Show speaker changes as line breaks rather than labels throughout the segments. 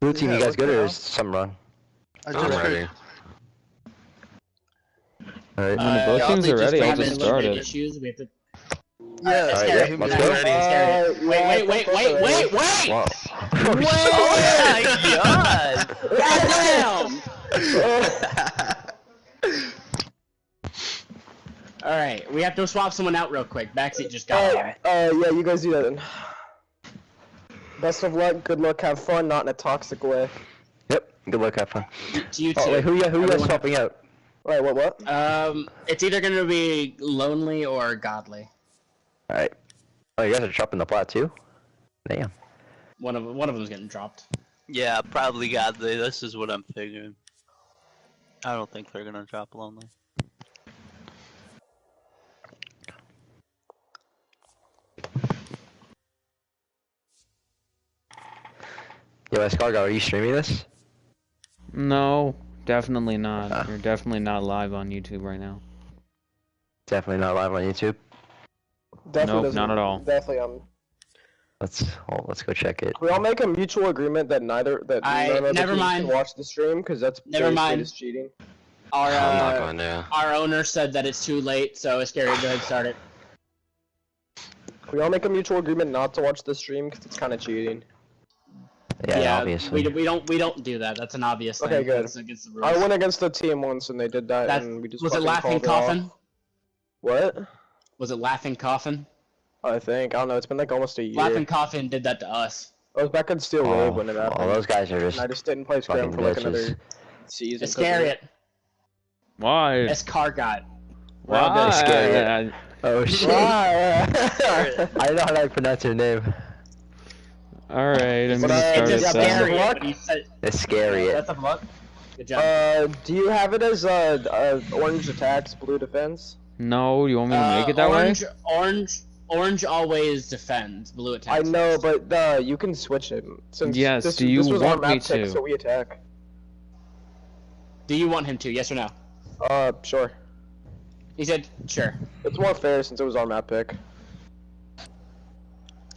Blue team, you guys good or is something wrong?
I'm ready.
Alright.
When both teams are ready, I'll just start it.
Issues. We have to...
Yeah,
Alright,
Scary.
yeah, let's go.
Wait!
Whoa.
Oh my god! Goddamn! Alright, we have to swap someone out real quick. Backseat just got it.
Yeah, you guys do that then. Best of luck, good luck, have fun, not in a toxic way.
Yep, good luck, have fun.
To you
Oh,
two.
wait, who you guys swapping out?
Wait, what?
It's either gonna be lonely or godly.
Alright. Oh, you guys are dropping the plot too? Damn.
One of them's getting dropped.
Yeah, probably godly. This is what I'm figuring. I don't think they're gonna drop lonely.
Yo, Escargot, are you streaming this?
No, definitely not. You're definitely not live on YouTube right now.
Definitely not live on YouTube.
Definitely
Nope, not at all.
Definitely,
Let's go check it.
we all make a mutual agreement that none of the
never
teams
mind.
can watch the stream, because that's
Never mind.
is cheating.
Our
I'm not going to.
our owner said that it's too late, so it's scary. Go ahead, start it.
We all make a mutual agreement not to watch the stream, because it's kind of cheating.
Yeah, obviously.
we don't do that. That's an obvious thing.
Okay, good.
That's against the rules.
I went against a team once, and they did that, and we just
Was it
fucking
Laughing
called it
Coffin?
off. What?
Was it Laughing Coffin?
I think. I don't know, it's been like almost a year.
Laughing Coffin did that to us.
I was back in Steel Wave when it happened.
Oh, those guys are just
And I just didn't play Scram
fucking
for like
bitches.
another season.
Iscariot.
Why?
Escargot.
Why?
Scary. Oh shit.
Why?
I don't know how to pronounce your name.
Alright, I'm gonna
It's
start
a
it
scary-
then.
luck.
Iscariot.
Best of luck. Good job.
Do you have it as orange attacks, blue defense?
No, you want me to make it that way?
Orange always defends. Blue attacks.
I know, but you can switch it. Since
Yes,
this,
do you
this was our
want me
map pick,
to?
so we attack.
Do you want him to? Yes or no?
Sure.
He said sure.
It's more fair since it was our map pick.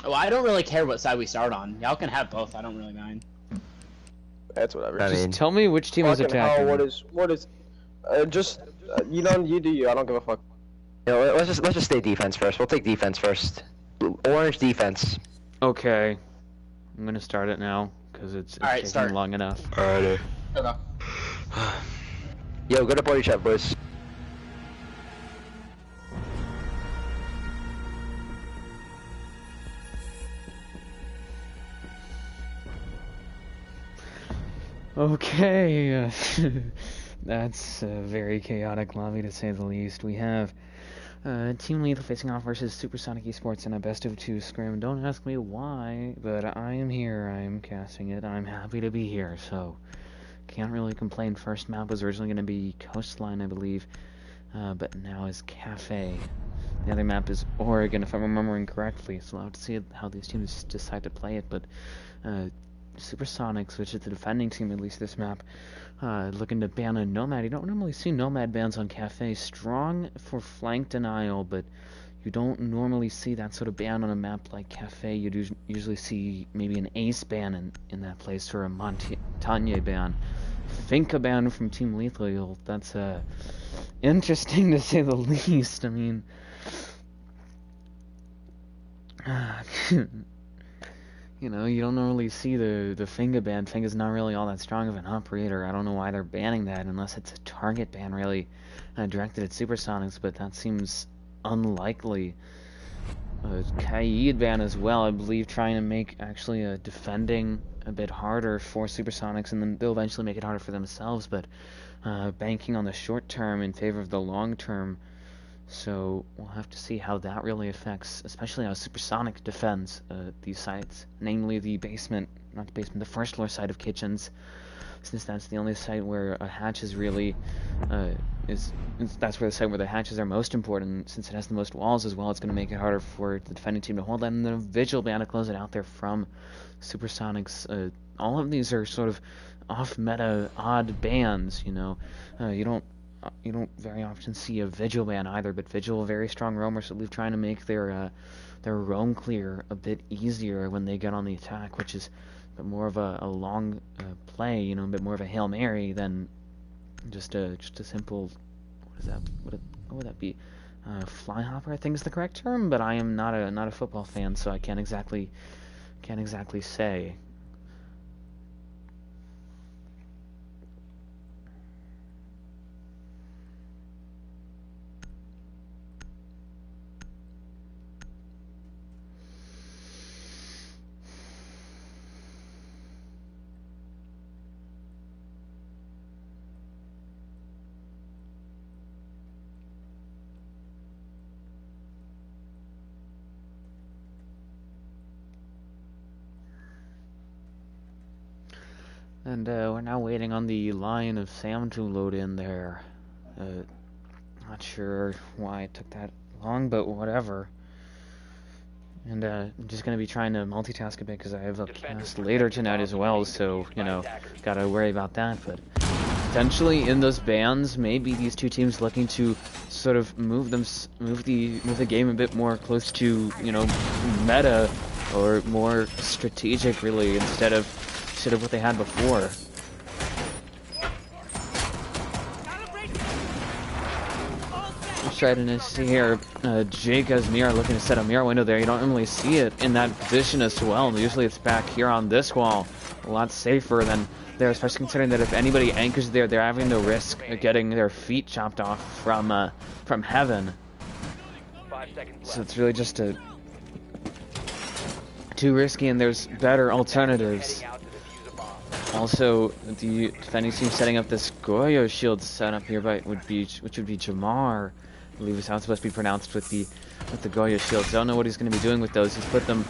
Well, I don't really care what side we start on. Y'all can have both. I don't really mind.
That's whatever.
I mean,
Just tell me which team is
Fucking
attacking.
hell, what is? You do you. I don't give a fuck.
you know, let's just stay defense first. We'll take defense first. Orange defense.
Okay. I'm gonna start it now, because it's
Alright,
taking
start.
long enough.
Alrighty.
Okay.
Yo, go to party chat, boys.
Okay, that's a very chaotic lobby to say the least. We have Team Lethal facing off versus SuperSonic Esports in a best of 2 scrim. Don't ask me why, but I am here. I am casting it. I'm happy to be here, so can't really complain. First map was originally going to be Coastline, I believe, but now is Cafe. The other map is Oregon, if I'm remembering correctly, so I'll have to see how these teams decide to play it, but SuperSonics, which is the defending team, at least this map, looking to ban a Nomad. You don't normally see Nomad bans on Cafe. Strong for flank denial, but you don't normally see that sort of ban on a map like Cafe. You'd usually see maybe an Ace ban in that place, or a Montagne ban. Finka ban from Team Lethal. That's interesting to say the least. I mean, you know, you don't normally see the Finga ban. Finga's not really all that strong of an operator. I don't know why they're banning that unless it's a target ban really directed at SuperSonics, but that seems unlikely. Kaid ban as well, I believe, trying to make actually defending a bit harder for SuperSonics, and then they'll eventually make it harder for themselves, but banking on the short term in favor of the long term. So we'll have to see how that really affects, especially how SuperSonic defends these sites, namely the basement, not the basement, the first floor side of Kitchens, since that's the only site where a hatch is really, that's where the site where the hatches are most important. Since it has the most walls as well, it's going to make it harder for the defending team to hold that, and the Vigil ban to close it out there from SuperSonics. All of these are sort of off-meta, odd bans, you know. You don't very often see a Vigil ban either, but Vigil, very strong roamers, so they're trying to make their roam clear a bit easier when they get on the attack, which is bit more of a long play, you know, a bit more of a Hail Mary than just a simple, what is that? What would that be? Fly hopper, I think is the correct term, but I am not a football fan, so I can't exactly say. And we're now waiting on the line of Sam to load in there. Not sure why it took that long, but whatever. And I'm just going to be trying to multitask a bit because I have a cast later tonight as well, so, you know, gotta worry about that. But potentially in those bans, maybe these two teams looking to sort of move the game a bit more close to, you know, meta or more strategic, really, instead of what they had before. Trying to see here, Jake as mirror looking to set a mirror window there. You don't normally see it in that position as well. Usually it's back here on this wall, a lot safer than there, especially considering that if anybody anchors there, they're having the risk of getting their feet chopped off from heaven. So it's really just too risky, and there's better alternatives. Also, the defending team setting up this Goyo shield setup here, which would be Jamar. I believe is how it's supposed to be pronounced with the Goyo shields. Don't know what he's going to be doing with those. He's put them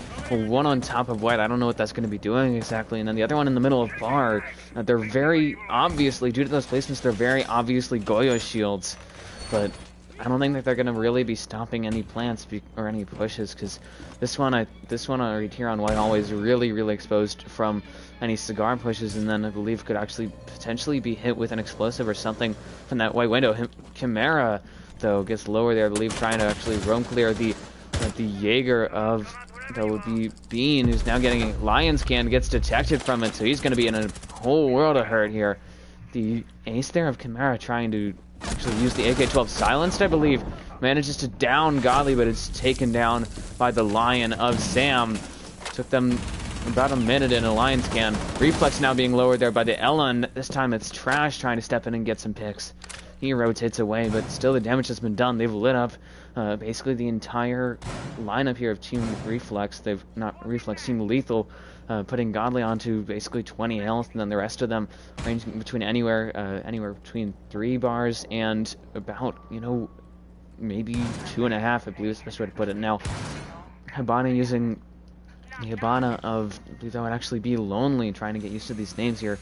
one on top of white. I don't know what that's going to be doing exactly, and then the other one in the middle of bar. They're very obviously, due to those placements, they're very obviously Goyo shields, but I don't think that they're going to really be stopping any plants or any pushes, because this one right here on white hallway is really exposed from any cigar pushes, and then I believe could actually potentially be hit with an explosive or something from that white window. Chimera, though, gets lower there, I believe, trying to actually roam clear the Jaeger of, that would be Bean, who's now getting a Lion scan, gets detected from it, so he's going to be in a whole world of hurt here. The ace there of Chimera trying to actually use the AK-12 silenced, I believe, manages to down Godly, but it's taken down by the Lion of Sam. Took them about a minute in a Lion scan. Reflex now being lowered there by the Ella, and this time it's Trash trying to step in and get some picks. He rotates away, but still the damage has been done. They've lit up basically the entire lineup here of Team Reflex. They've not Reflex, Team Lethal, putting Godly onto basically 20 health, and then the rest of them ranging between anywhere between 3 bars and about, you know, maybe 2.5, I believe is the best way to put it. Now, Habana using the Habana of, I believe that would actually be Lonely, trying to get used to these names here.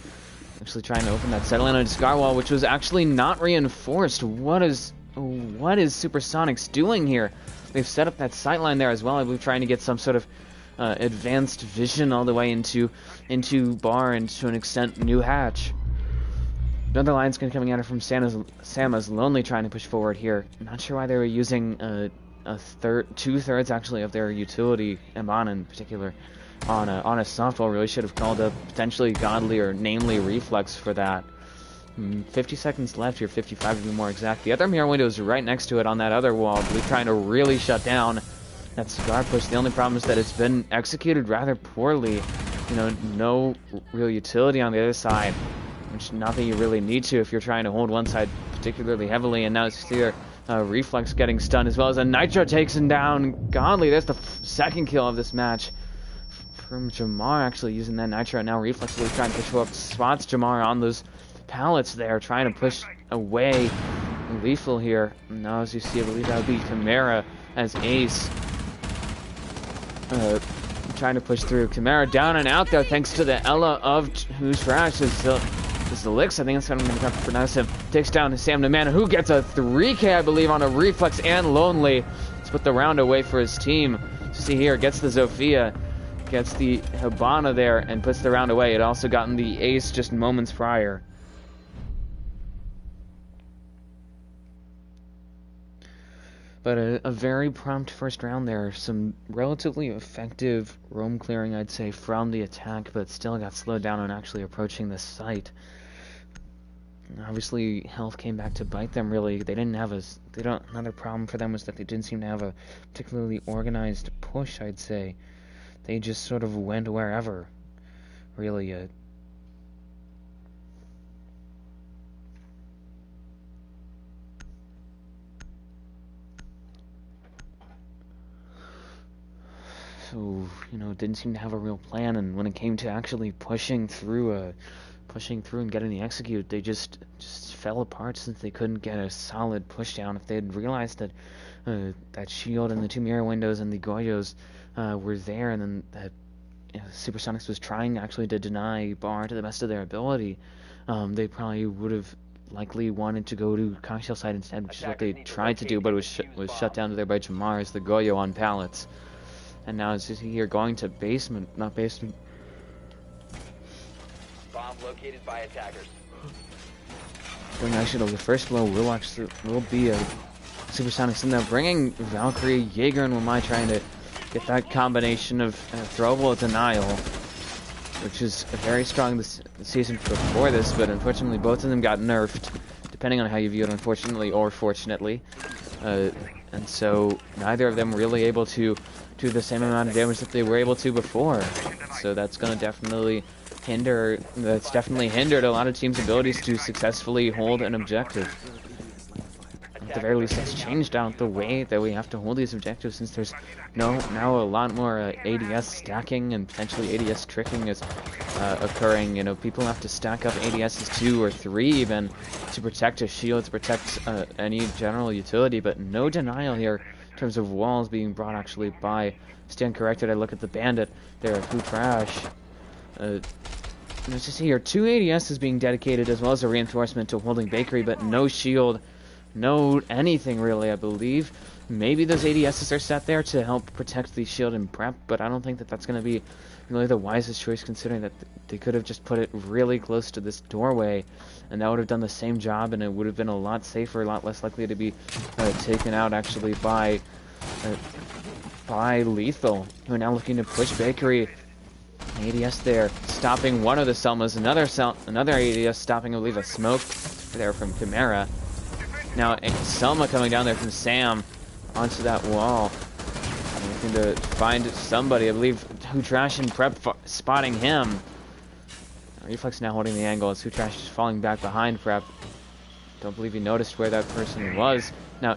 Actually trying to open that settle in on Scar wall, which was actually not reinforced. What is SuperSonics doing here? They've set up that sight line there as well, I believe, trying to get some sort of advanced vision all the way into bar and to an extent new hatch. Another line's coming at it from Sam as Lonely trying to push forward here. I'm not sure why they were using two-thirds actually of their utility, Emon in particular, on a softball. Really should have called up potentially Godly or namely Reflex for that. 50 seconds left here, 55 to be more exact. The other mirror window is right next to it on that other wall. Blue trying to really shut down that cigar push. The only problem is that it's been executed rather poorly. You know, no real utility on the other side, which not that you really need to if you're trying to hold one side particularly heavily. And now it's here, Reflex getting stunned, as well as a Nitro takes him down. Godly, that's the second kill of this match from Jamar, actually using that Nitro. Now Reflex really trying to push up, spots Jamar on those pallets there, trying to push away Lethal here. Now, as you see, I believe that would be Chimera as Ace. Trying to push through. Chimera down and out there thanks to the Ella of Who's Trash. This is Elix, I think that's how I'm going to pronounce him. Takes down Sam the Man, who gets a 3K, I believe, on a Reflex and Lonely. Let's put the round away for his team. See here, gets the Zofia, gets the Habana there, and puts the round away. It also gotten the Ace just moments prior. But a very prompt first round there. Some relatively effective roam clearing, I'd say, from the attack, but still got slowed down on actually approaching the site. Obviously, health came back to bite them. Really, they didn't have another problem for them was that they didn't seem to have a particularly organized push. I'd say they just sort of went wherever. Really, So, didn't seem to have a real plan, and when it came to actually pushing through and getting the execute, they just fell apart since they couldn't get a solid push down. If they had realized that that shield and the 2 mirror windows and the Goyos were there, and then that SuperSonics was trying actually to deny Bar to the best of their ability, they probably would have likely wanted to go to cocktail side instead, which is what they tried to do, but it was shut down there by Jamar as the Goyo on pallets. And now it's just here going to basement, not basement.
Bomb located by attackers.
Going actually to the first blow will be a SuperSonics in there, bringing Valkyrie, Jaeger, and Wamai trying to get that combination of throwable denial, which is very strong this season before this, but unfortunately both of them got nerfed, depending on how you view it, unfortunately or fortunately. And so neither of them were really able to do the same amount of damage that they were able to before. So that's going to definitely hindered a lot of teams' abilities to successfully hold an objective. At the very least, that's changed out the way that we have to hold these objectives, since there's now a lot more ADS stacking and potentially ADS tricking is occurring. People have to stack up ADSs 2 or 3 even to protect a shield, to protect any general utility, but no denial here in terms of walls being brought actually by stand corrected. I look at the bandit there, Who Trash. Let's just see here, 2 ADS is being dedicated as well as a reinforcement to holding Bakery, but no shield, no anything really, I believe. Maybe those ADSs are set there to help protect the shield and prep, but I don't think that that's going to be really the wisest choice, considering that they could have just put it really close to this doorway, and that would have done the same job, and it would have been a lot safer, a lot less likely to be taken out actually by Lethal, who are now looking to push Bakery. ADS there, stopping one of the Selmas, another ADS stopping, I believe, a smoke there from Chimera. Now Selma coming down there from Sam onto that wall, looking to find somebody. I believe Who Trash and Prep spotting him. Reflex now holding the angle as Who Trash is falling back behind Prep. Don't believe he noticed where that person was. Now,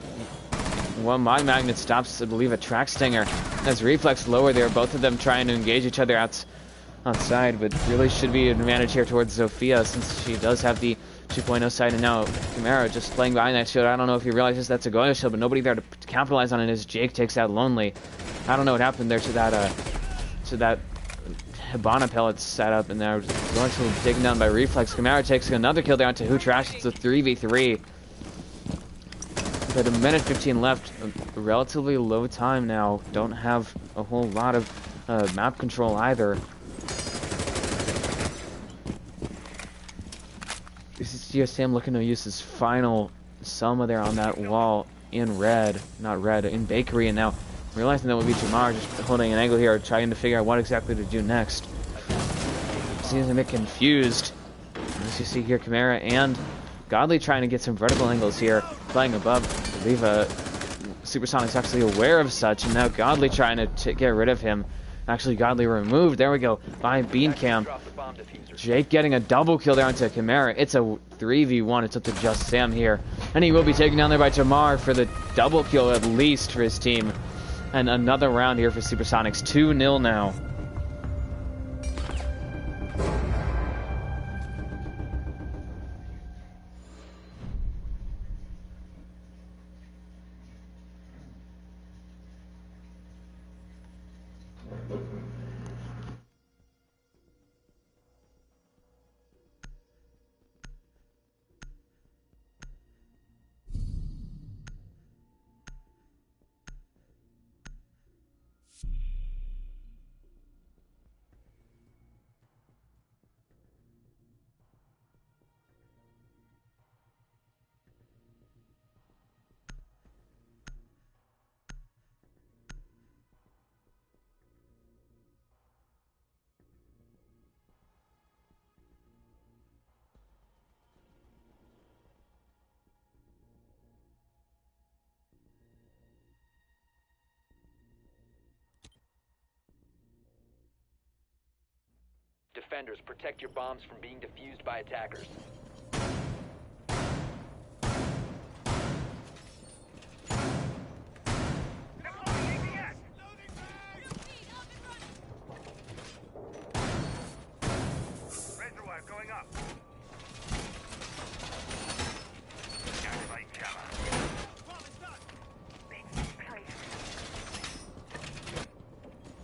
one Mod Magnet stops, I believe, a Track Stinger. As Reflex lower there, both of them trying to engage each other outside, but really should be an advantage here towards Zofia, since she does have the 2.0 side, and now Chimera just playing behind that shield. I don't know if he realizes that's a Goyo shield, but nobody there to capitalize on it as Jake takes out Lonely. I don't know what happened there to that Hibana pellet setup, and now going to taken down by Reflex. Chimera takes another kill there onto Who Trash. It's a 3v3. But a minute 15 left, a relatively low time now. Don't have a whole lot of map control either. This is GSM looking to use his final Selma there on that wall in red, not red, in Bakery, and now realizing that would be Jamar just holding an angle here, trying to figure out what exactly to do next. Seems a bit confused. As you see here, Chimera and Godly trying to get some vertical angles here, playing above. I believe SuperSonic's actually aware of such, and now Godly trying to get rid of him. Actually, Godly removed. There we go, by Bean Cam. Jake getting a double kill there onto Chimera. It's a 3v1. It's up to Just Sam here. And he will be taken down there by Jamar for the double kill at least for his team. And another round here for SuperSonics. 2-0 now.
Defenders, protect your bombs from being defused by attackers.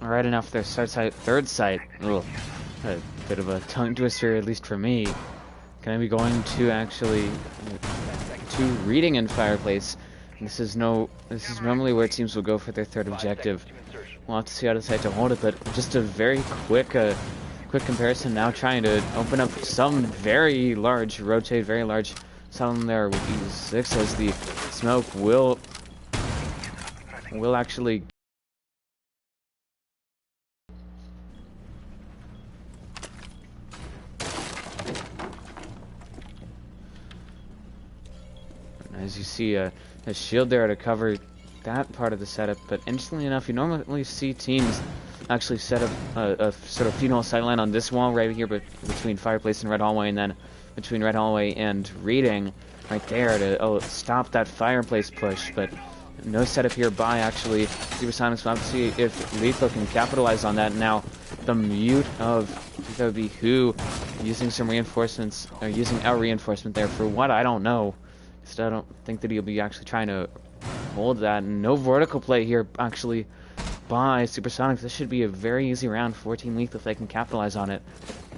Right enough, their third site. Ugh, a bit of a tongue twister, at least for me. Gonna be going to actually to reading in Fireplace. This is normally where teams will go for their third objective. We'll have to see how they decide to hold it, but just a very quick comparison now, trying to open up some very large zone there with these 6 as the smoke will actually. As you see a shield there to cover that part of the setup, but interestingly enough, you normally see teams actually set up a sort of funeral sightline on this wall right here, but between Fireplace and Red Hallway, and then between Red Hallway and Reading, right there to stop that Fireplace push. But no setup here by actually SuperSonics. We'll have to see if Lethal can capitalize on that. Now the mute of that would be Who using some reinforcements, or using our reinforcement there for what I don't know. So I don't think that he'll be actually trying to hold that. No vertical play here, actually, by SuperSonics. This should be a very easy round for Team Lethal if they can capitalize on it.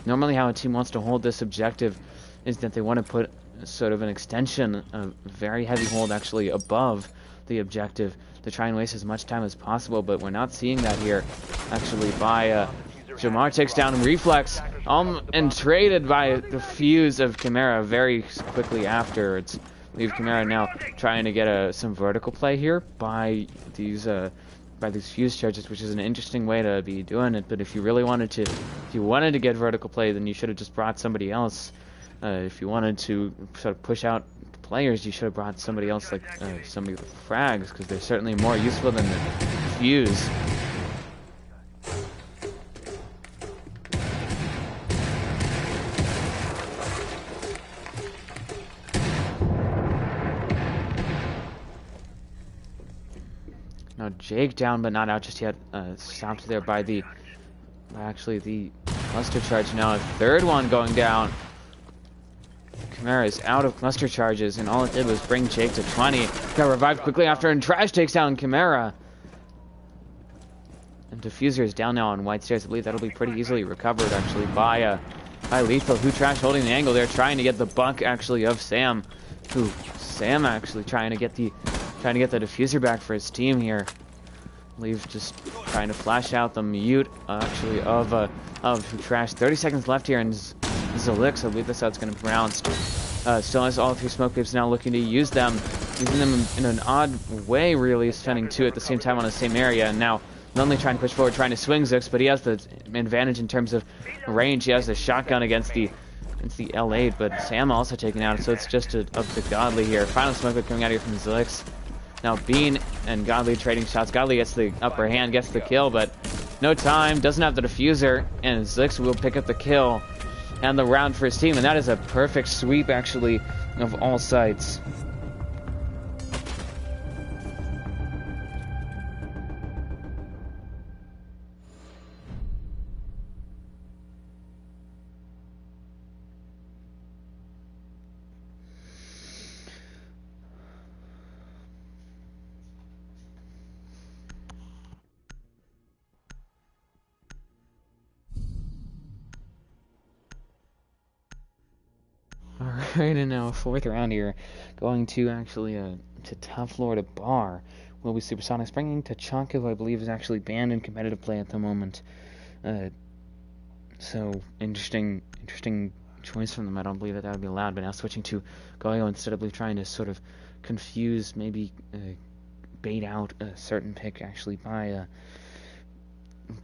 Normally how a team wants to hold this objective is that they want to put sort of an extension, a very heavy hold actually above the objective to try and waste as much time as possible, but we're not seeing that here. Actually, by Jamar takes down Reflex, and traded by the fuse of Chimera very quickly after. It's leave Chimera now trying to get some vertical play here by these fuse charges, which is an interesting way to be doing it. But if you really wanted to get vertical play, then you should have just brought somebody else. If you wanted to sort of push out players, you should have brought somebody else, like somebody with frags, because they're certainly more useful than the fuse. Now Jake down, but not out just yet. Stopped there by actually the cluster charge. Now a third one going down. Chimera is out of cluster charges, and all it did was bring Jake to 20. Got revived quickly after, and Trash takes down Chimera. And Diffuser is down now on White Stairs. I believe that'll be pretty easily recovered actually by Lethal. Who Trash holding the angle there, trying to get the buck actually of Sam. Who Sam actually trying to get the diffuser back for his team here. I believe just trying to flash out the mute actually of Who Trash. 30 seconds left here, and Zalix, I believe that's how it's going to be pronounced. Still has all 3 smoke waves now, looking to use them, using them in an odd way, really, spending 2 at the same time on the same area. And now Lonely trying to push forward, trying to swing Zix, but he has the advantage in terms of range. He has the shotgun against the L8, but Sam also taken out, so it's just up to Godly here. Final smoke coming out here from Zilix. Now Bean and Godly trading shots. Godly gets the upper hand, gets the kill, but no time, doesn't have the diffuser, and Zix will pick up the kill and the round for his team, and that is a perfect sweep actually of all sides. Alright, and now 4th round here, going to actually to Tough Lord at Bar. Will be SuperSonics bringing Tachanka, who I believe is actually banned in competitive play at the moment. So interesting choice from them. I don't believe that would be allowed, but now switching to Goyo instead of trying to sort of confuse, maybe bait out a certain pick actually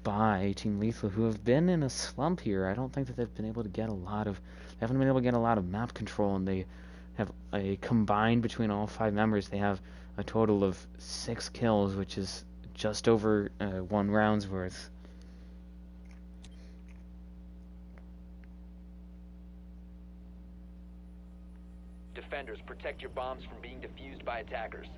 by Team Lethal, who have been in a slump here. I don't think that they've been able to get a lot of map control, and they have a combined between all 5 members, they have a total of 6 kills, which is just over 1 round's worth.
Defenders, protect your bombs from being defused by attackers.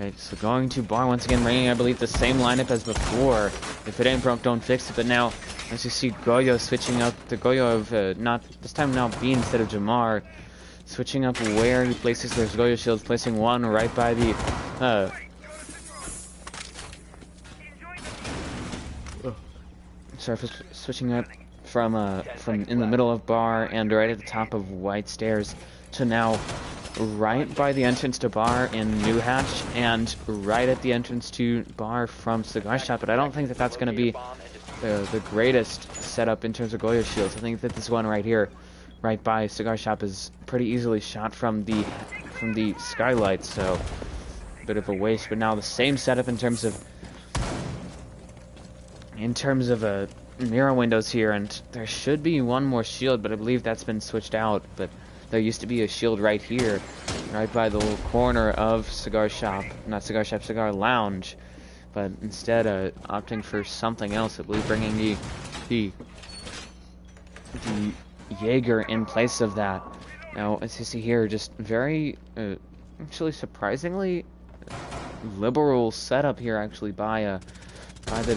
Right, so going to bar once again, bringing, I believe, the same lineup as before. If it ain't broke, don't fix it. But now, as you see, Goyo switching up the Goyo of not this time now B instead of Jamar, switching up where he places those Goyo shields, placing one right by the. Switching up from in the middle of bar and right at the top of white stairs to now right by the entrance to bar in New Hatch and right at the entrance to bar from Cigar Shop. But I don't think that that's going to be the greatest setup in terms of Goyo shields. I think that this one right here, right by Cigar Shop, is pretty easily shot from the skylight. So a bit of a waste. But now the same setup in terms of mirror windows here, and there should be one more shield, but I believe that's been switched out. But there used to be a shield right here, right by the little corner of Cigar Shop, not Cigar Shop, Cigar Lounge. But instead, opting for something else, I believe bringing the Jaeger in place of that. Now, as you see here, just very, actually surprisingly liberal setup here, actually, by the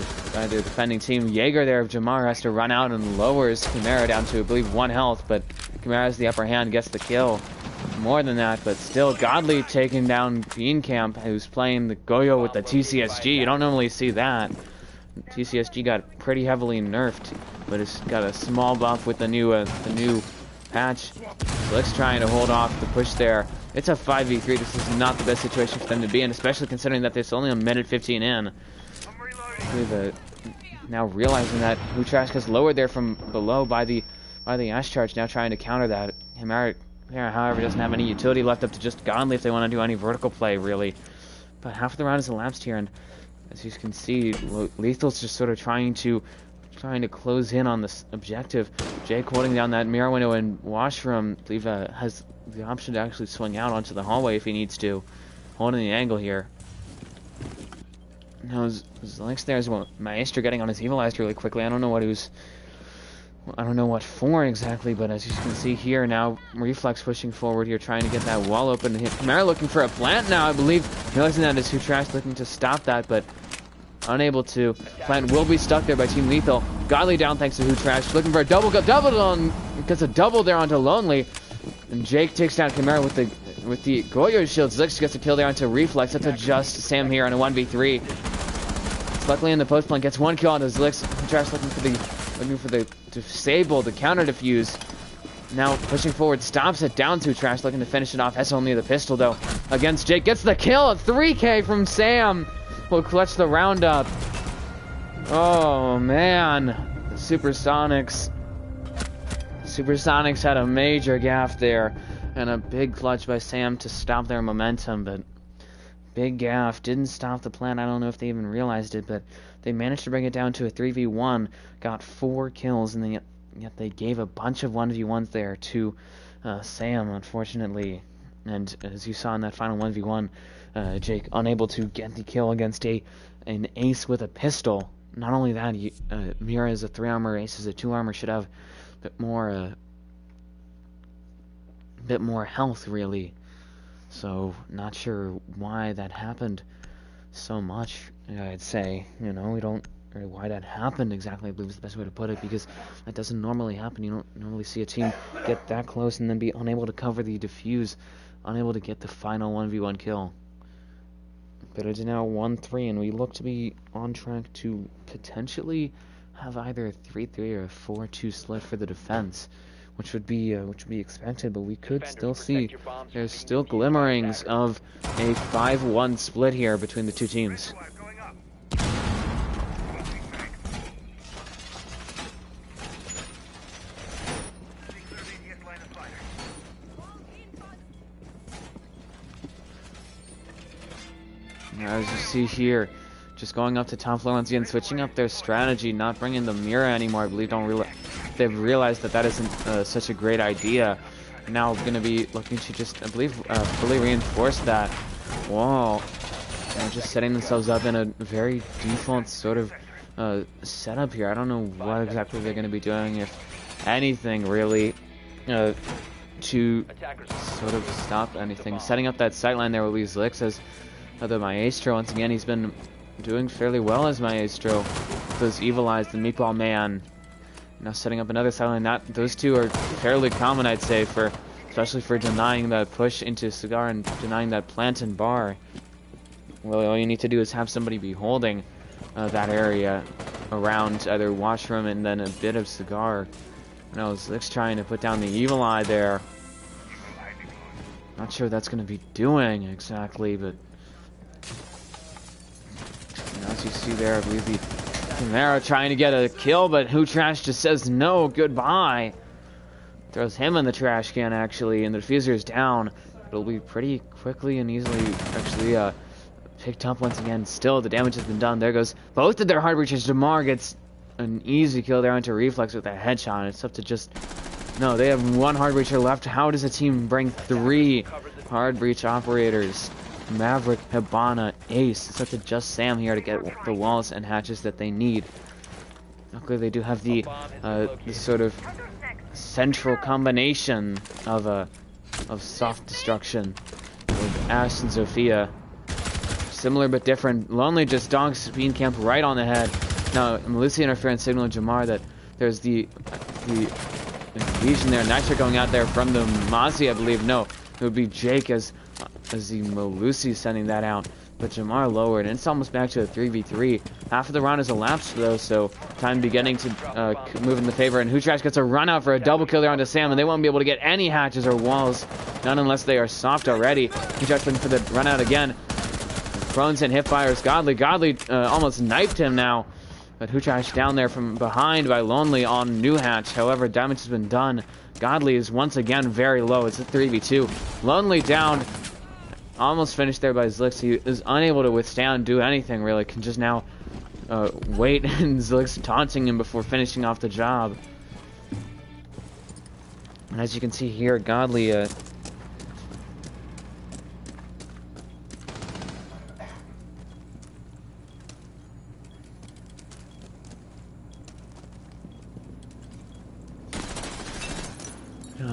defending team. Jaeger there of Jamar has to run out and lowers Chimera down to, I believe, 1 health, but Chimera has the upper hand, gets the kill. More than that, but still Godly taking down Beancamp, who's playing the Goyo with the TCSG. You don't normally see that. TCSG got pretty heavily nerfed, but it's got a small buff with the new patch. Slick's trying to hold off the push there. It's a 5v3. This is not the best situation for them to be in, especially considering that there's only a minute 15 in. With now realizing that Hutrash gets lowered there from below by the Ash Charge, now trying to counter that. Chimera, however, doesn't have any utility left up to just Godly if they want to do any vertical play, really. But half of the round is elapsed here, and as you can see, Lethal's just sort of trying to close in on this objective. Jake holding down that mirror window, and Washroom, I believe, has the option to actually swing out onto the hallway if he needs to, holding the angle here. Now, Zlex there's Maestro getting on his Evilized really quickly. I don't know what for exactly, but as you can see here now, Reflex pushing forward here, trying to get that wall open. Chimera looking for a plant now, I believe. Realizing that is Hutrash looking to stop that, but unable to. Plant will be stuck there by Team Lethal. Godly down thanks to Hutrash, looking for a double on, gets a double there onto Lonely. And Jake takes down Chimera with the Goyo shield. Zlix gets a kill there onto Reflex. That's a just Sam here on a 1v3. Luckily in the post plant gets 1 kill onto Zlix. Trash looking for the disable, the counter defuse. Now pushing forward, stops it down to Trash, looking to finish it off. That's only the pistol though. Against Jake, gets the kill. 3K from Sam. Will clutch the round up. Oh man, SuperSonics had a major gaff there, and a big clutch by Sam to stop their momentum, but big gaff, didn't stop the plan. I don't know if they even realized it, but they managed to bring it down to a 3v1, got 4 kills, and then yet they gave a bunch of 1v1s there to Sam, unfortunately. And as you saw in that final 1v1, Jake unable to get the kill against an ace with a pistol. Not only that, Mira is a 3 armor, Ace is a 2 armor, should have a bit more health, really. So, not sure why that happened so much, I'd say. You know, or why that happened exactly, I believe is the best way to put it, because that doesn't normally happen. You don't normally see a team get that close and then be unable to cover the defuse, unable to get the final 1v1 kill. But it's now 1-3, and we look to be on track to potentially have either a 3-3 or a 4-2 split for the defense, which would be expected, but we could still see there's still glimmerings of a 5-1 split here between the two teams. Now, as you see here, just going up to top floor once again, switching up their strategy, not bringing the mirror anymore. I believe they've realized that isn't such a great idea. Now going to be looking to just, I believe, fully reinforce that. Whoa. just setting themselves up in a very default sort of setup here. I don't know what exactly they're going to be doing, if anything, really, to sort of stop anything. Setting up that sightline there will be Zlix as the Maestro. Once again, he's been doing fairly well as Maestro. Those Evil Eyes, the Meatball Man. Now setting up another sightline. Those two are fairly common, I'd say, especially for denying that push into Cigar and denying that plant and bar. Well, all you need to do is have somebody be holding that area around either Washroom and then a bit of Cigar. Now Zlix trying to put down the Evil Eye there. Not sure what that's going to be doing exactly, but as you see there, I believe the Camaro trying to get a kill, but Who Trash just says no, goodbye. Throws him in the trash can, actually, and the diffuser is down. It'll be pretty quickly and easily actually picked up once again. Still, the damage has been done. There goes both of their hard breachers. Jamar gets an easy kill there onto Reflex with a headshot. It's up to just... No, they have one hard breacher left. How does a team bring 3 hard breach operators? Maverick, Hibana, Ace. It's up to just Sam here to get the walls and hatches that they need. Luckily, they do have the sort of central combination of soft destruction with Ash and Zofia. Similar but different. Lonely just donks Speed Camp right on the head. Now, Melissa interference signal Jamar that there's the invasion there. Nitro going out there from the Mozzie, I believe. No, it would be Jake as the Melusi sending that out. But Jamar lowered, and it's almost back to a 3v3. Half of the round has elapsed, though, so time beginning to move in the favor. And Who Trash gets a run out for a double kill there onto Sam, and they won't be able to get any hatches or walls. None unless they are soft already. Who Trash looking for the run out again. Crones and hipfires Godly. Godly almost knifed him now. But Who Trash down there from behind by Lonely on New Hatch. However, damage has been done. Godly is once again very low. It's a 3v2. Lonely down. Almost finished there by Zlix. He is unable to withstand, do anything really. Can just now wait, and Zlix taunting him before finishing off the job. And as you can see here, Godly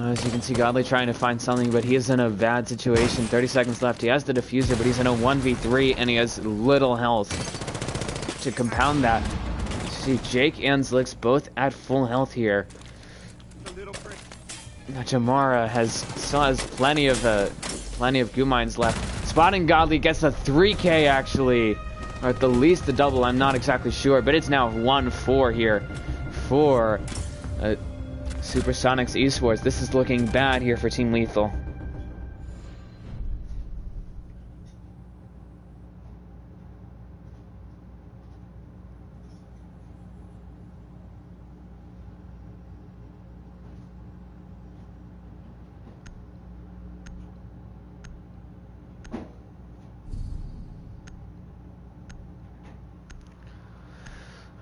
as you can see, Godly trying to find something, but he is in a bad situation. 30 seconds left. He has the diffuser, but he's in a 1v3, and he has little health. To compound that, you see Jake and Zlix both at full health here. Now Jamara still has plenty of goo mines left. Spotting Godly gets a 3k actually, or at the least the double. I'm not exactly sure, but it's now 1-4 here for SuperSonics Esports. This is looking bad here for Team Lethal.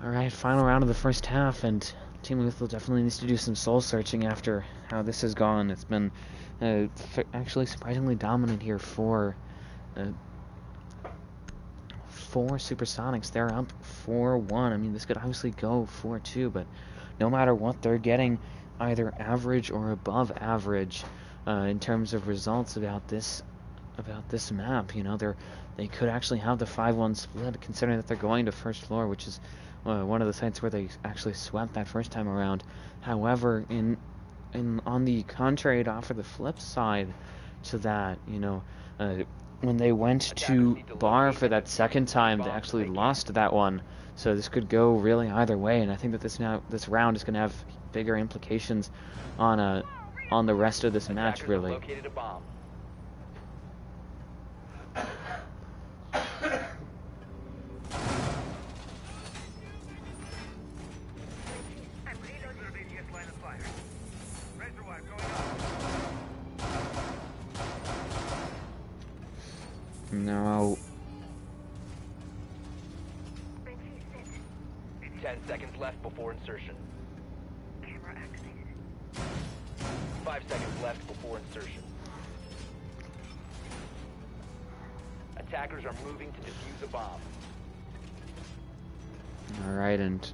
Alright, final round of the first half, and Team Lethal definitely needs to do some soul searching after how this has gone. It's been actually surprisingly dominant here for SuperSonics. They're up 4-1. I mean, this could obviously go 4-2, but no matter what, they're getting either average or above average in terms of results about this map. You know, they could actually have the 5-1 split, considering that they're going to first floor, which is one of the sites where they actually swept that first time around. However, on the contrary, to offer the flip side to that, you know, when they went to bar for that second time, they actually lost that one. So this could go really either way, and I think that this round is going to have bigger implications on the rest of this match, really. No.
10 seconds left before insertion. Camera activated. 5 seconds left before insertion. Attackers are moving to defuse a bomb.
All right, and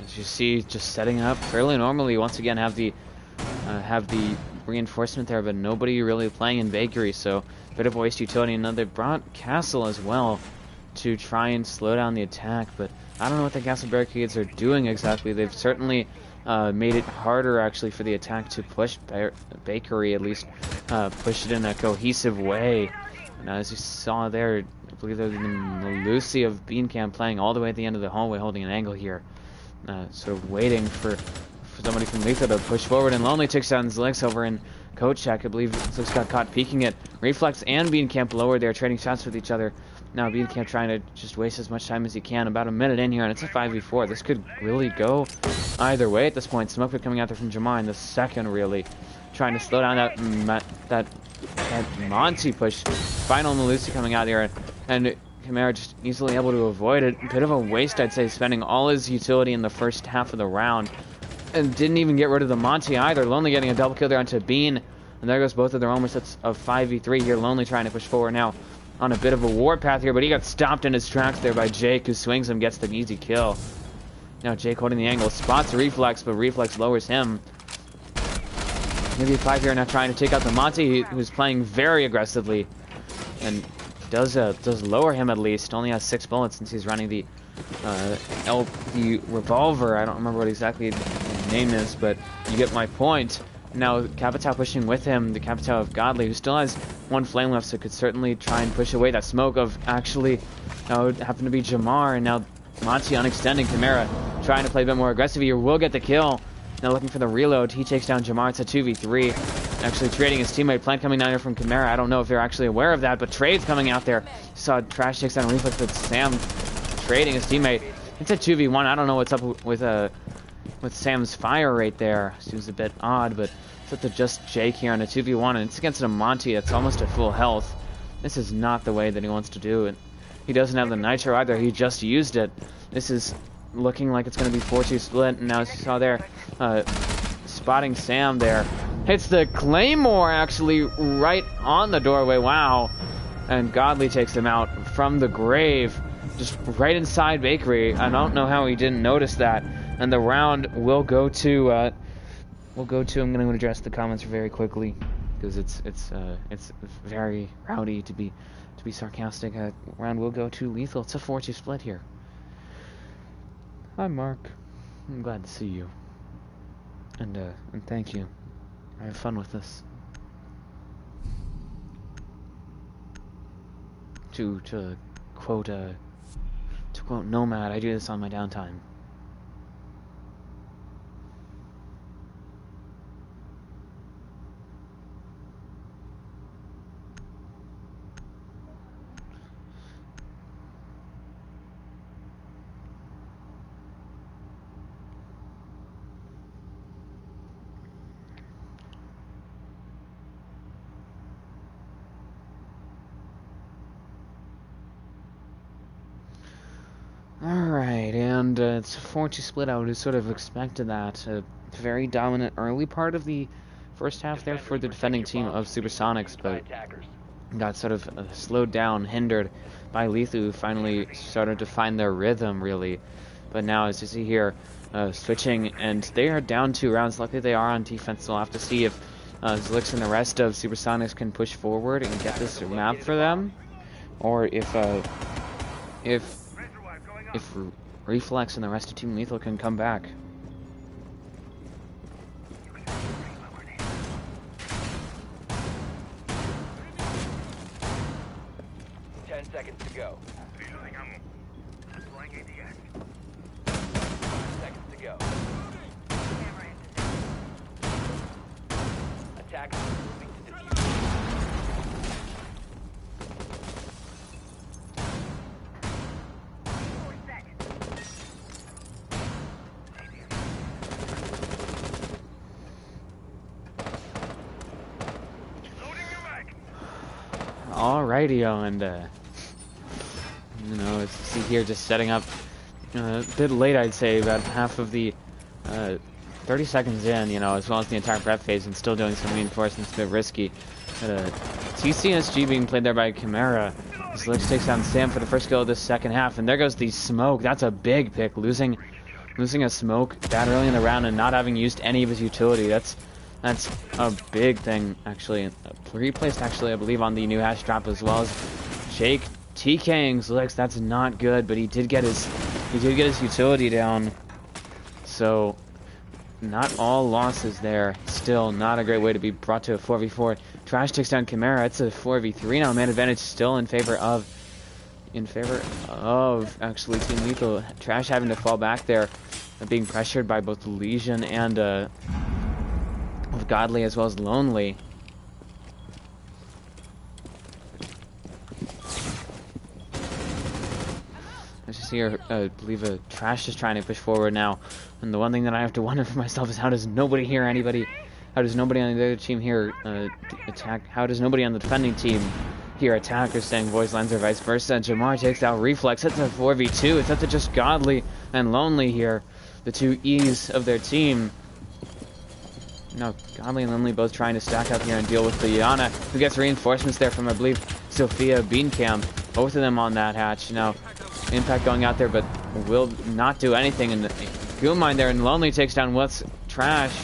as you see, just setting up fairly normally. Once again, have the reinforcement there, but nobody really playing in Bakery, so a bit of waste utility. And they brought Castle as well to try and slow down the attack, but I don't know what the Castle barricades are doing exactly. They've certainly made it harder actually for the attack to push Bakery, at least push it in a cohesive way. And as you saw there, I believe there's Lucy of Beancamp playing all the way at the end of the hallway, holding an angle here, sort of waiting for somebody from Lethal to push forward. And Lonely takes down Zlix over in Coach Check. I believe Zlix got caught peeking it. Reflex and Beancamp lower there, trading shots with each other. Now Beancamp trying to just waste as much time as he can. About a minute in here, and it's a 5v4. This could really go either way at this point. Smoke coming out there from Jamar in the second, really trying to slow down that Monty push. Final Malusi coming out there, and Chimera just easily able to avoid it. Bit of a waste, I'd say, spending all his utility in the first half of the round, and didn't even get rid of the Monty either. Lonely getting a double kill there onto Bean, and there goes both of their own sets of 5v3 here. Lonely trying to push forward now on a bit of a warpath here, but he got stopped in his tracks there by Jake, who swings him, gets the easy kill. Now Jake holding the angle, spots Reflex, but Reflex lowers him. Maybe 5 here now trying to take out the Monty, who's playing very aggressively, and does lower him at least. Only has 6 bullets since he's running the revolver. I don't remember what exactly the name is, but you get my point. Now Capitao pushing with him, the Capitao of Godly, who still has 1 flame left, so could certainly try and push away that smoke of actually, that would happen to be Jamar. And now Monty on extending. Chimera trying to play a bit more aggressive here, will get the kill. Now looking for the reload, he takes down Jamar. It's a 2v3. Actually trading his teammate. Plant coming down here from Chimera. I don't know if they're actually aware of that, but Trade's coming out there. Saw Trash takes down Reflex, but Sam trading his teammate. It's a 2v1. I don't know what's up with Sam's fire rate there. Seems a bit odd, but it's up to just Jake here on a 2v1, and it's against a Monty that's almost at full health. This is not the way that he wants to do it. He doesn't have the Nitro either. He just used it. This is looking like it's going to be 4-2 split, and now as you saw there, spotting Sam there. Hits the Claymore actually right on the doorway. Wow. And Godly takes him out from the grave, just right inside Bakery. I don't know how he didn't notice that. And the round will go to I'm going to address the comments very quickly because it's very rowdy to be sarcastic. Round will go to Lethal. It's a 4-2 split here. Hi Mark, I'm glad to see you, and thank you. I have fun with this. To quote Nomad, I do this on my downtime. Alright, and it's a 4-2 split. I would have sort of expected that. A very dominant early part of the first half there for the defending team of SuperSonics, but got sort of slowed down, hindered by Lethal, who finally started to find their rhythm, really. But now, as you see here, switching, and they are down 2 rounds. Luckily, they are on defense, so we'll have to see if Zlix and the rest of SuperSonics can push forward and get this map for them, or if Reflex and the rest of Team Lethal can come back.
Seconds to go. Seconds to go. Attackers moving to defuse.
Alrighty, and You know, as you see here, just setting up a bit late, I'd say, about half of the 30 seconds in, you know, as well as the entire prep phase, and still doing some reinforcements, a bit risky. But TCSG being played there by Chimera. Lich takes down Sam for the first kill of this second half, and there goes the smoke. That's a big pick, losing a smoke that early in the round and not having used any of his utility. That's a big thing, actually. Replaced, actually, I believe, on the new hash drop, as well as Jake TKing Lich. That's not good, but he did get his utility down. So not all losses there. Still not a great way to be brought to a 4v4. Trash takes down Chimera. It's a 4v3 now. Man advantage still in favor of actually Team Lethal. Trash having to fall back there, being pressured by both Legion and Godly, as well as Lonely. As you see here, I believe Trash is trying to push forward now. And the one thing that I have to wonder for myself is, how does nobody hear anybody? How does nobody on the other team here attack? How does nobody on the defending team here attack or staying voice lines, or vice versa? Jamar takes out Reflex. It's a 4v2. It's up to just Godly and Lonely here, the two E's of their team. Now, Godly and Lonely both trying to stack up here and deal with the Yana, who gets reinforcements there from, I believe, Sophia Beancamp. Both of them on that hatch. Now, Impact going out there, but will not do anything. And Ghoul Mine there, and Lonely takes down what's Trash.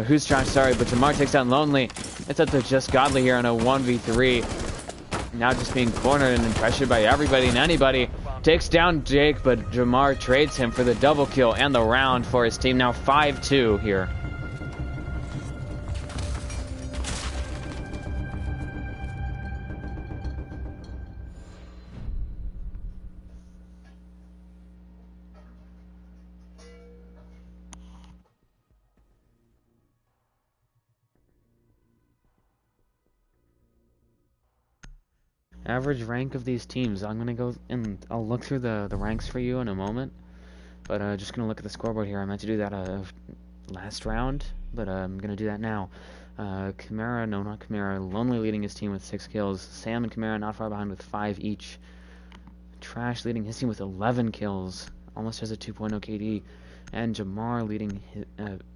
Who's Trash? Sorry, but Jamar takes down Lonely. It's up to just Godly here on a 1v3. Now just being cornered and pressured by everybody and anybody. Takes down Jake, but Jamar trades him for the double kill and the round for his team. Now 5-2 here. Average rank of these teams. I'm gonna go and I'll look through the ranks for you in a moment, but just gonna look at the scoreboard here. I meant to do that last round, but I'm gonna do that now. Chimera, no, not Chimera. Lonely leading his team with 6 kills. Sam and Chimera not far behind with 5 each. Trash leading his team with 11 kills, almost has a 2.0 KD, and Jamar leading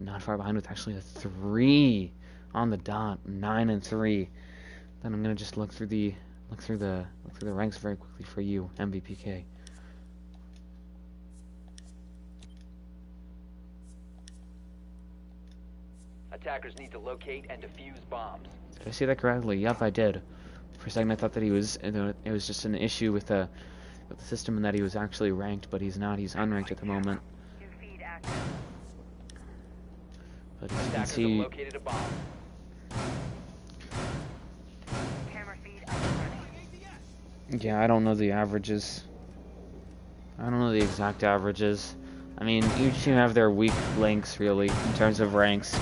not far behind with actually a 3 on the dot, 9 and 3. Then I'm gonna just look through the ranks very quickly for you, MVPK.
Attackers need to locate and defuse bombs.
Did I see that correctly? Yep, I did. For a second I thought that it was just an issue with the system and that he was actually ranked, but he's not. He's unranked at the moment. But as you can see,
located a bomb.
yeah, I don't know the averages. I don't know the exact averages. I mean, each team have their weak links, really, in terms of ranks.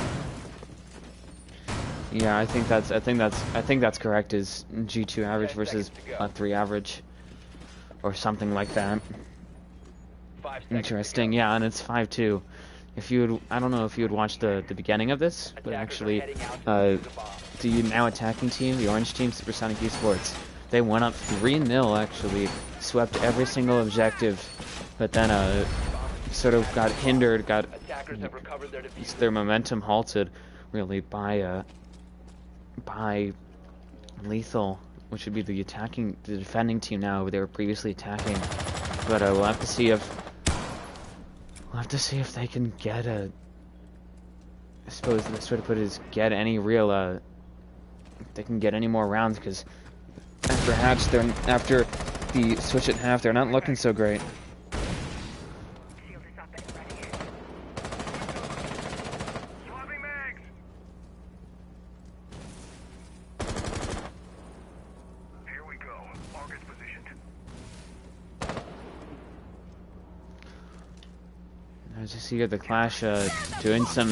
Yeah, I think that's correct. Is G2 average versus 3 average, or something like that. Interesting. Yeah, and it's 5-2. If you would, I don't know if you would watch the beginning of this, but actually, the now attacking team, the orange team, SuperSonic Esports, they went up 3-0 actually, swept every single objective, but then sort of got hindered, their momentum halted really by Lethal, which would be the defending team now, they were previously attacking. But we'll have to see if they can get I suppose the best way to put it is get any real if they can get any more rounds, because after the switch at half, they're not looking so great. As you see here, the Clash doing some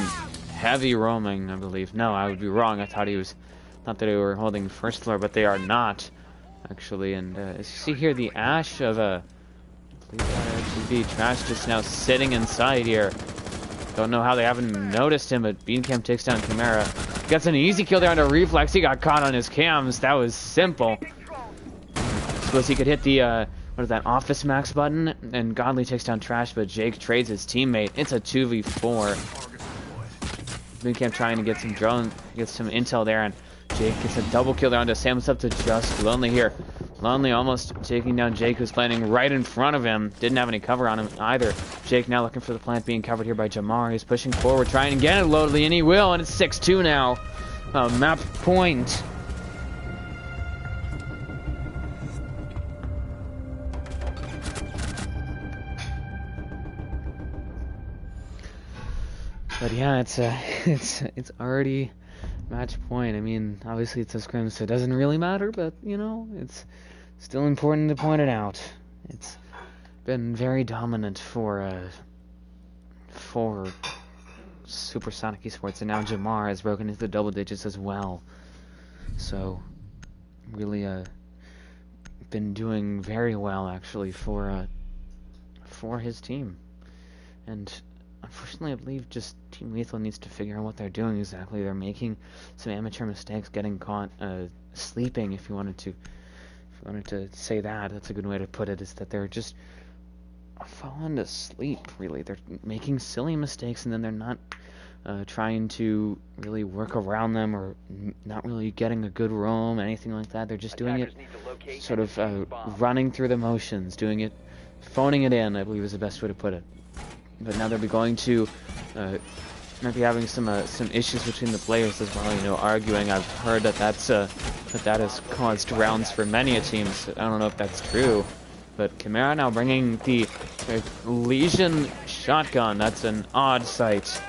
heavy roaming, I believe. No, I would be wrong. I thought that they were holding first floor, but they are not, actually. And as you see here, the Ash of I believe that should be Trash just now sitting inside here. Don't know how they haven't noticed him, but Beancamp takes down Chimera. Gets an easy kill there under Reflex. He got caught on his cams. That was simple. Suppose he could hit the what is that, Office Max button, and Godly takes down Trash, but Jake trades his teammate. It's a 2v4. Bootcamp trying to get some intel there, and Jake gets a double kill there onto Sam. It's up to just Lonely here. Lonely almost taking down Jake, who's planting right in front of him. Didn't have any cover on him either. Jake now looking for the plant, being covered here by Jamar. He's pushing forward, trying to get it loadly, and he will, and it's 6-2 now. Map point. But yeah, it's already match point. I mean, obviously it's a scrim, so it doesn't really matter, but you know, it's still important to point it out. It's been very dominant for Supersonic Esports, and now Jamar has broken into the double digits as well. So really been doing very well actually for his team. And unfortunately, I believe just Team Lethal needs to figure out what they're doing exactly. They're making some amateur mistakes, getting caught sleeping. If you wanted to say that, that's a good way to put it. Is that they're just falling asleep. Really, they're making silly mistakes, and then they're not trying to really work around them, or not really getting a good roam, anything like that. They're just doing it, sort of running through the motions, doing it, phoning it in, I believe is the best way to put it. But now they'll be going to might be having some issues between the players as well. You know, arguing. I've heard that that has caused rounds for many a team. So I don't know if that's true. But Chimera now bringing the Legion shotgun. That's an odd sight.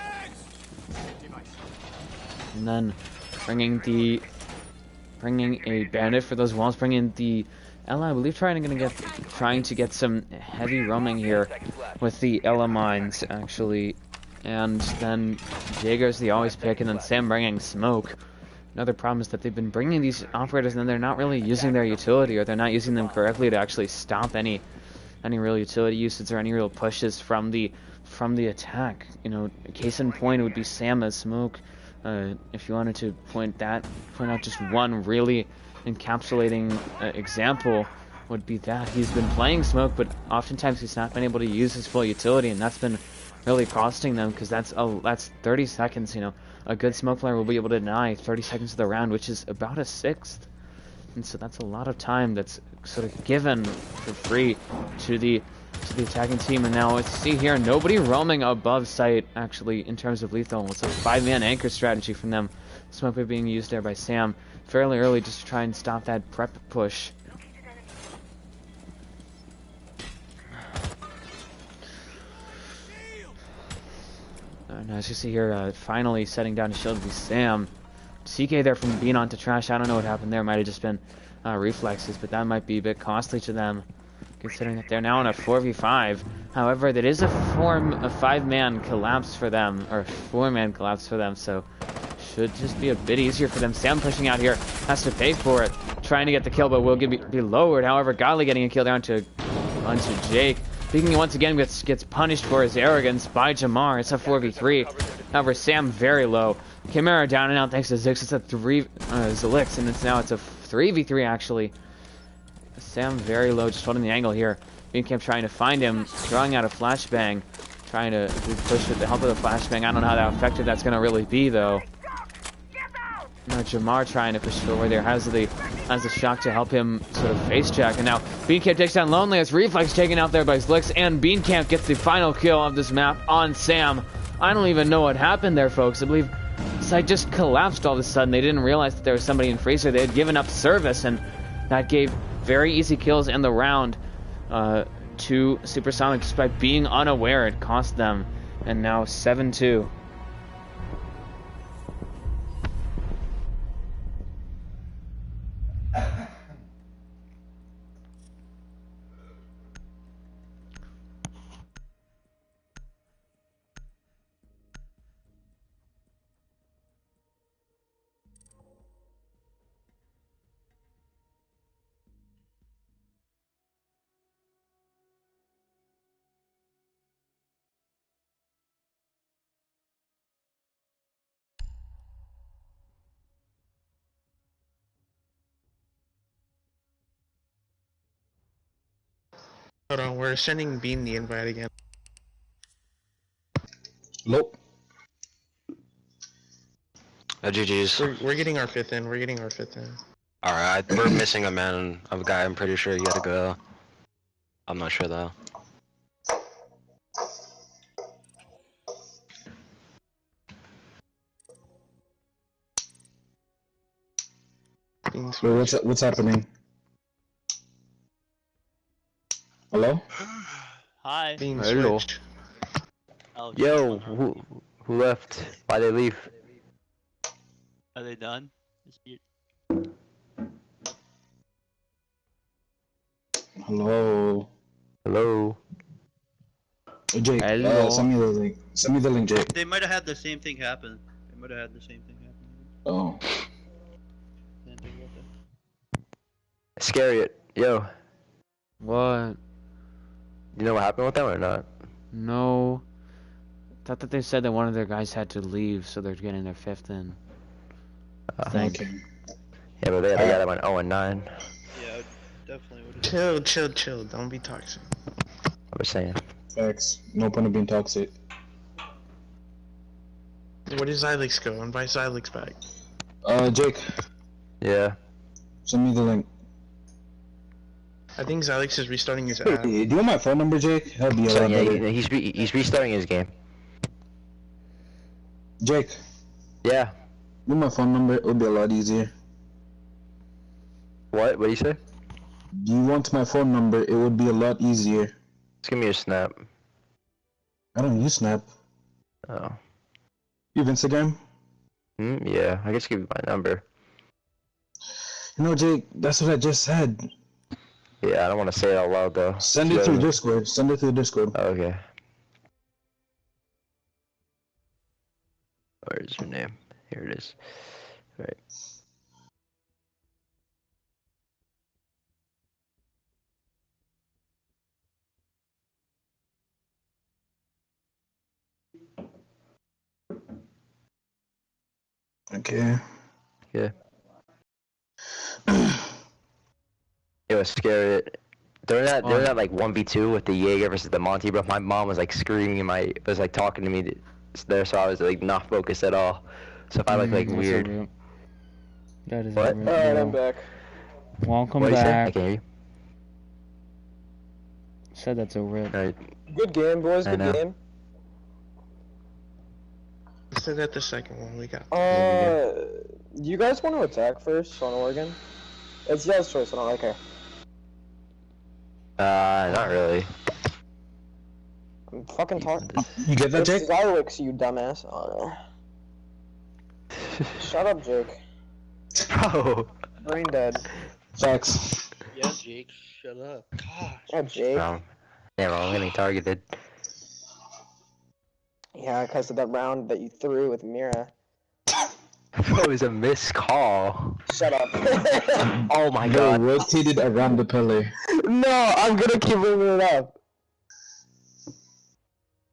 And then bringing a bandit for those walls. Bringing the Ella, I believe, trying to get some heavy roaming here with the Ella mines actually, and then Jaeger's the always pick, and then Sam bringing smoke. Another problem is that they've been bringing these operators, and then they're not really using their utility, or they're not using them correctly to actually stop any real utility usage or any real pushes from the attack. You know, case in point would be Sam as smoke. If you wanted to point out just one really encapsulating example, would be that he's been playing smoke, but oftentimes he's not been able to use his full utility, and that's been really costing them, because that's 30 seconds. You know, a good smoke player will be able to deny 30 seconds of the round, which is about a sixth, and so that's a lot of time that's sort of given for free to the attacking team. And now let's see here, nobody roaming above site actually in terms of lethal. It's a 5-man anchor strategy from them. Smoke being used there by Sam fairly early just to try and stop that prep push. Now as you see here, finally setting down his shield to be Sam. CK there from being on to Trash. I don't know what happened there. Might have just been reflexes, but that might be a bit costly to them, considering that they're now in a 4v5. However, that is a 5-man collapse for them, or 4-man collapse for them, so should just be a bit easier for them. Sam pushing out here, has to pay for it, trying to get the kill, but will be lowered. However, Godly getting a kill down to Jake. Speaking once again, gets punished for his arrogance by Jamar. It's a 4v3. However, Sam very low. Chimera down and out thanks to Zix. It's a Zilix, and it's a 3v3 actually. Sam very low, just holding the angle here. Beankamp trying to find him, throwing out a flashbang, trying to push with the help of the flashbang. I don't know how effective that's going to really be though. Now Jamar trying to push forward there, has the shock to help him sort of face check, and now Beankamp takes down Lonely as Reflex taken out there by Zlix, and Beankamp gets the final kill of this map on Sam. I don't even know what happened there, folks. I believe site just collapsed all of a sudden. They didn't realize that there was somebody in Freezer. They had given up service, and that gave very easy kills in the round to Supersonics just by being unaware. It cost them, and now 7-2.
Hold on, we're sending Bean the invite again.
Nope.
GG's.
We're getting our 5th in. We're getting our 5th in.
Alright, we're missing a man, a guy. I'm pretty sure he gotta go. I'm not sure though.
Wait, what's happening? Hello?
Hi.
Bean
Hello.
switch.
Oh,
Yo, who left? Why'd they leave?
Are they done?
Hello?
Hello?
Hey, Jake,
Hello.
send me the link. Send me the link, Jake.
They might have had the same thing happen.
Oh.
Scary it. Yo,
What?
you know what happened with them or not?
No. Thought that they said that one of their guys had to leave, so they're getting their 5th in. Thank
Okay.
Yeah, but they had a guy that went 0 and 9.
Yeah, definitely would have.
Chill. Don't be toxic.
I was saying.
Facts. No point of being toxic.
Where does Xylix go? Invite Xylix back.
Jake,
Yeah.
send me the link.
I think Xylix is restarting his
Wait,
app.
do you want my phone number, Jake? That'd be a
So
lot
yeah,
better.
he's restarting his game.
Jake,
Yeah.
give me my phone number. It would be a lot easier.
What? What do you say?
Do you want my phone number? It would be a lot easier.
Just give me your snap.
I don't use Snap.
Oh.
You have Instagram?
Yeah. I guess give you my number.
You know, Jake, that's what I just said.
Yeah, I don't want to say it out loud though.
Send it through Discord. Send it through Discord.
Okay. Where's your name? Here it is. Right.
Okay.
Yeah. It was scary. During that like 1v2 with the Jaeger versus the Monty, bro, my mom was like screaming, was like talking to me there, so I was like not focused at all. So if I look like
That's
weird.
a real- That is
What?
a real-
Alright, I'm back.
Welcome
What do you say? I
back.
can't hear you.
Said that's a rip.
Alright.
Good game, boys.
I
Good
know.
game.
Still got the second one. We got.
You guys want to attack first on Oregon? It's y'all's choice. I don't really care.
Not really.
I'm fucking talking.
You get that, Jake?
It's Xylix, you dumbass. Oh, no. Shut up, Jake.
Bro.
Brain dead.
Facts.
Yeah, Jake, shut up. Gosh.
Yeah, Jake.
No. Damn, I'm getting targeted.
Yeah, because of that round that you threw with Mira.
It was a missed call.
Shut up.
Oh my
Bro,
god.
rotated around the pillar.
No, I'm gonna keep bringing it up.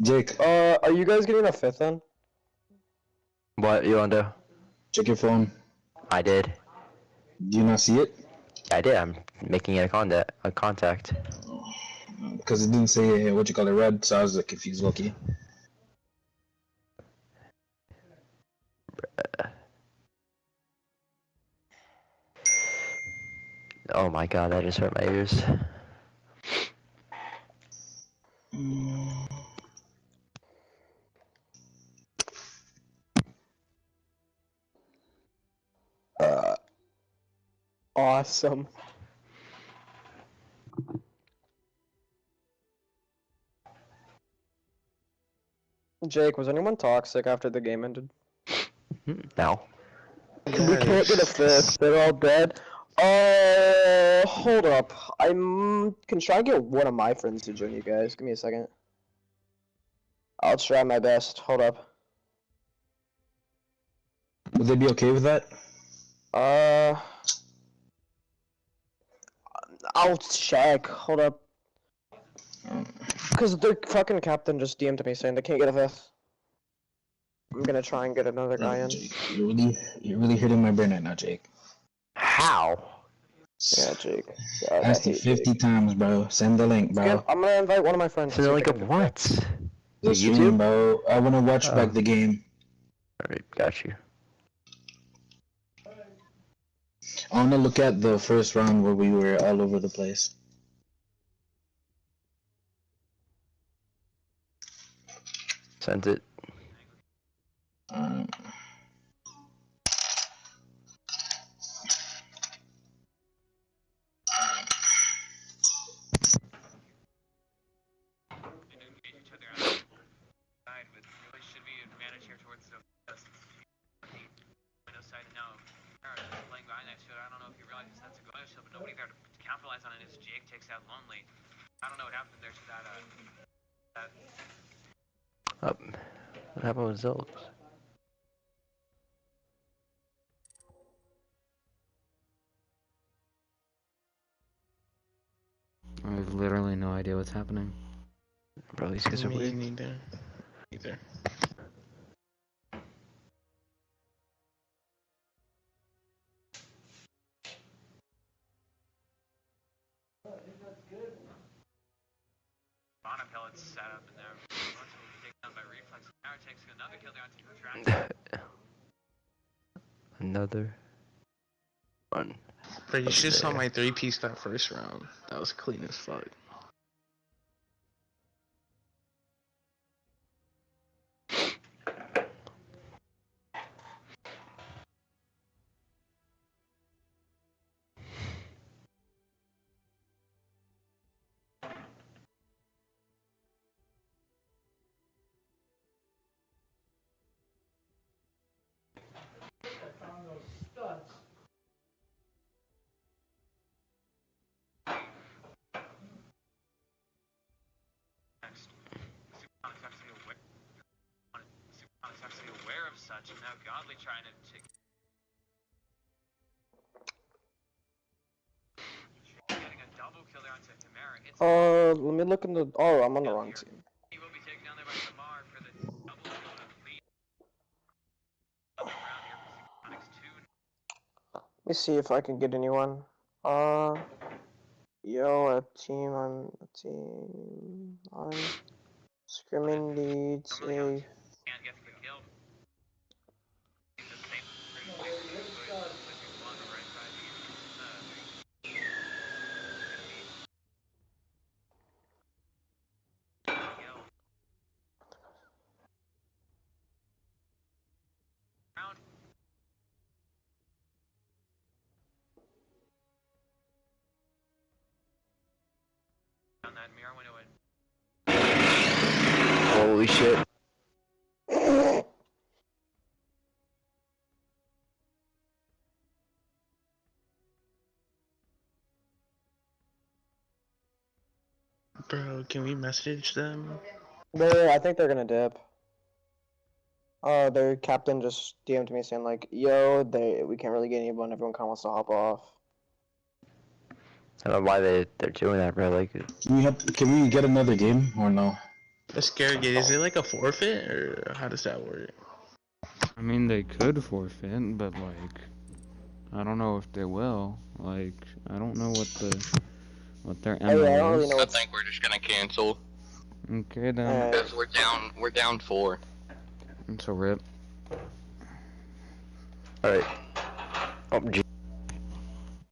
Jake,
Are you guys getting a 5th in?
What you want to do?
check your phone.
I did.
Do you not see it?
I did. I'm making it a contact.
Because it didn't say what you call it red, so I was like confused, Loki.
Oh my god, that just hurt my ears.
Awesome. Jake, was anyone toxic after the game ended?
No.
We can't get a 5th. They're all dead. Hold up. I can try and get one of my friends to join you guys. Give me a second. I'll try my best. Hold up.
Would they be okay with that?
I'll check. Hold up. Because their fucking captain just DM'd me saying they can't get a 5th. I'm gonna try and get another guy in.
Jake, you're really hitting my brain right now, Jake.
How?
Yeah, Jake. God, I
Asked you
hate
50
Jake.
times, bro. Send the link, bro.
I'm gonna invite one of my friends.
So
see
they're
if
like
they
a
can
what?
The
To
stream,
YouTube?
bro. I wanna watch
Oh.
back the game.
Alright, got you.
I wanna look at the first round where we were all over the place.
Sent it.
Um,
Up. What happened with Zilks?
I have literally no idea what's happening.
Bro, these guys are
Me
weird.
neither. Either.
Another one.
Bro, you should have saw
There.
my 3-piece that first round. That was clean as fuck.
Let me look in the. Oh, I'm on the wrong team. Let me see if I can get anyone. Yo, a team. I'm scrimming needs a.
Holy shit.
Bro, can we message them?
I think they're gonna dip. Their captain just DM'd me saying like, "Yo, we can't really get anyone. Everyone kind of wants to hop off."
I don't know why they're doing that, bro. Like,
can we get another game or no?
The scare gate, is it like a forfeit or how does that work?
I mean, they could forfeit, but like, I don't know if they will. Like, I don't know what their
Oh, yeah, I don't
MO
really
is.
know
I
what's.
think we're just gonna cancel
Okay then.
because we're down 4.
It's a rip.
alright. Oh,